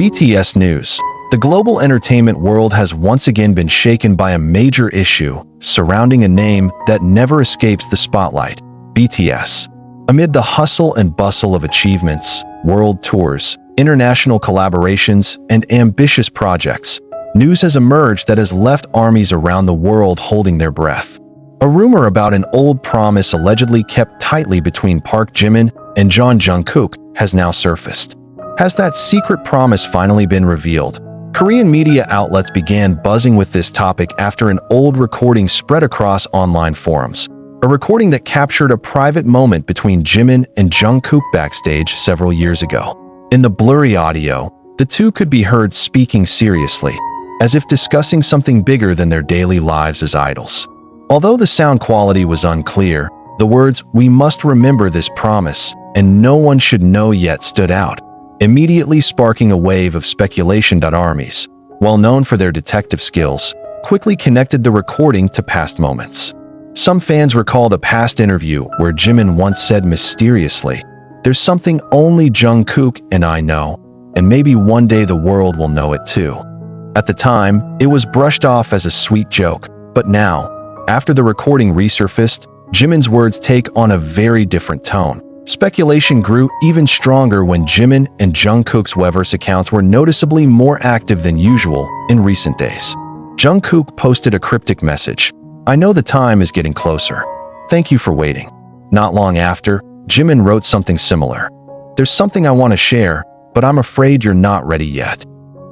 BTS news. The global entertainment world has once again been shaken by a major issue surrounding a name that never escapes the spotlight: BTS. Amid the hustle and bustle of achievements, world tours, international collaborations, and ambitious projects, news has emerged that has left armies around the world holding their breath. A rumor about an old promise allegedly kept tightly between Park Jimin and Jungkook has now surfaced. Has that secret promise finally been revealed? Korean media outlets began buzzing with this topic after an old recording spread across online forums. A recording that captured a private moment between Jimin and Jungkook backstage several years ago. In the blurry audio, the two could be heard speaking seriously, as if discussing something bigger than their daily lives as idols. Although the sound quality was unclear, the words "we must remember this promise" and "no one should know yet" stood out, immediately sparking a wave of speculation. Armies, well known for their detective skills, quickly connected the recording to past moments. Some fans recalled a past interview where Jimin once said mysteriously, "There's something only Jungkook and I know, and maybe one day the world will know it too." At the time, it was brushed off as a sweet joke, but now, after the recording resurfaced, Jimin's words take on a very different tone. Speculation grew even stronger when Jimin and Jungkook's Weverse accounts were noticeably more active than usual in recent days. Jungkook posted a cryptic message: "I know the time is getting closer. Thank you for waiting." Not long after, Jimin wrote something similar: "There's something I want to share, but I'm afraid you're not ready yet."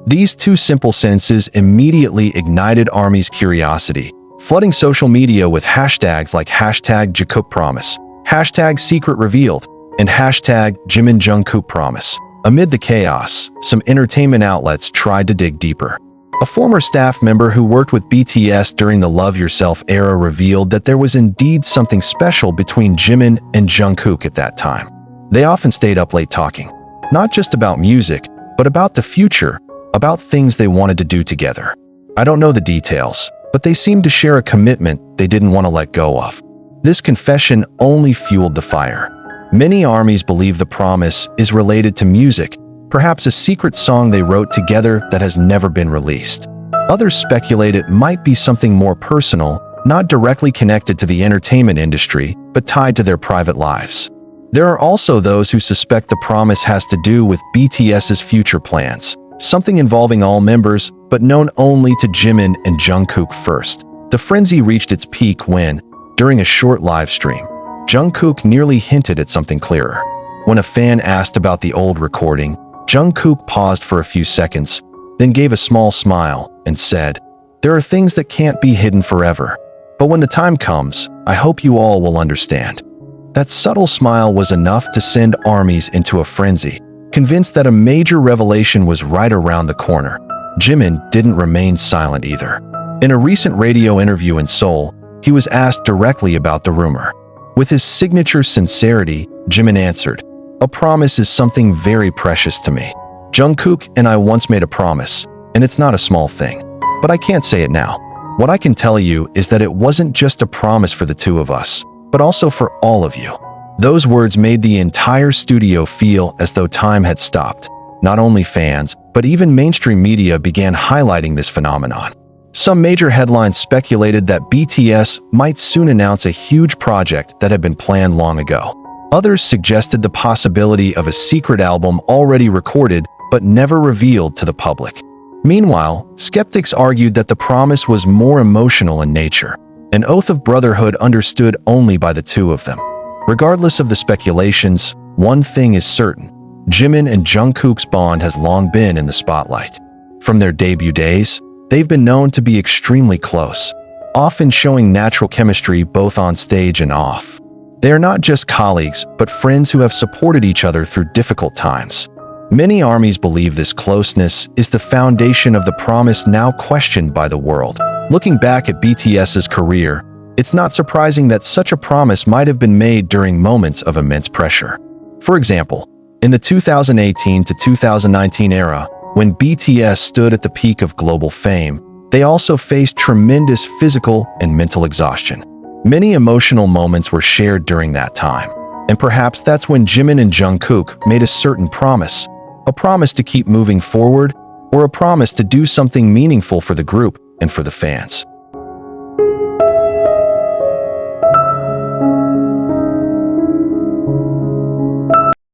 These two simple sentences immediately ignited ARMY's curiosity, flooding social media with hashtags like #JungkookPromise, #SecretRevealed, and #JiminJungkookPromise. Amid the chaos, some entertainment outlets tried to dig deeper. A former staff member who worked with BTS during the Love Yourself era revealed that there was indeed something special between Jimin and Jungkook at that time. They often stayed up late talking, not just about music, but about the future, about things they wanted to do together. I don't know the details, but they seemed to share a commitment they didn't want to let go of. This confession only fueled the fire. Many armies believe the promise is related to music, perhaps a secret song they wrote together that has never been released. Others speculate it might be something more personal, not directly connected to the entertainment industry, but tied to their private lives. There are also those who suspect the promise has to do with BTS's future plans, something involving all members, but known only to Jimin and Jungkook first. The frenzy reached its peak when, during a short live stream, Jungkook nearly hinted at something clearer. When a fan asked about the old recording, Jungkook paused for a few seconds, then gave a small smile and said, "There are things that can't be hidden forever. But when the time comes, I hope you all will understand." That subtle smile was enough to send armies into a frenzy, convinced that a major revelation was right around the corner. Jimin didn't remain silent either. In a recent radio interview in Seoul, he was asked directly about the rumor. With his signature sincerity, Jimin answered, "A promise is something very precious to me. Jungkook and I once made a promise, and it's not a small thing. But I can't say it now. What I can tell you is that it wasn't just a promise for the two of us, but also for all of you." Those words made the entire studio feel as though time had stopped. Not only fans, but even mainstream media began highlighting this phenomenon. Some major headlines speculated that BTS might soon announce a huge project that had been planned long ago. Others suggested the possibility of a secret album already recorded but never revealed to the public. Meanwhile, skeptics argued that the promise was more emotional in nature, an oath of brotherhood understood only by the two of them. Regardless of the speculations, one thing is certain: Jimin and Jungkook's bond has long been in the spotlight. From their debut days, they've been known to be extremely close, often showing natural chemistry both on stage and off. They are not just colleagues, but friends who have supported each other through difficult times. Many armies believe this closeness is the foundation of the promise now questioned by the world. Looking back at BTS's career, it's not surprising that such a promise might have been made during moments of immense pressure. For example, in the 2018 to 2019 era, when BTS stood at the peak of global fame, they also faced tremendous physical and mental exhaustion. Many emotional moments were shared during that time, and perhaps that's when Jimin and Jungkook made a certain promise, A promise to keep moving forward, or a promise to do something meaningful for the group and for the fans.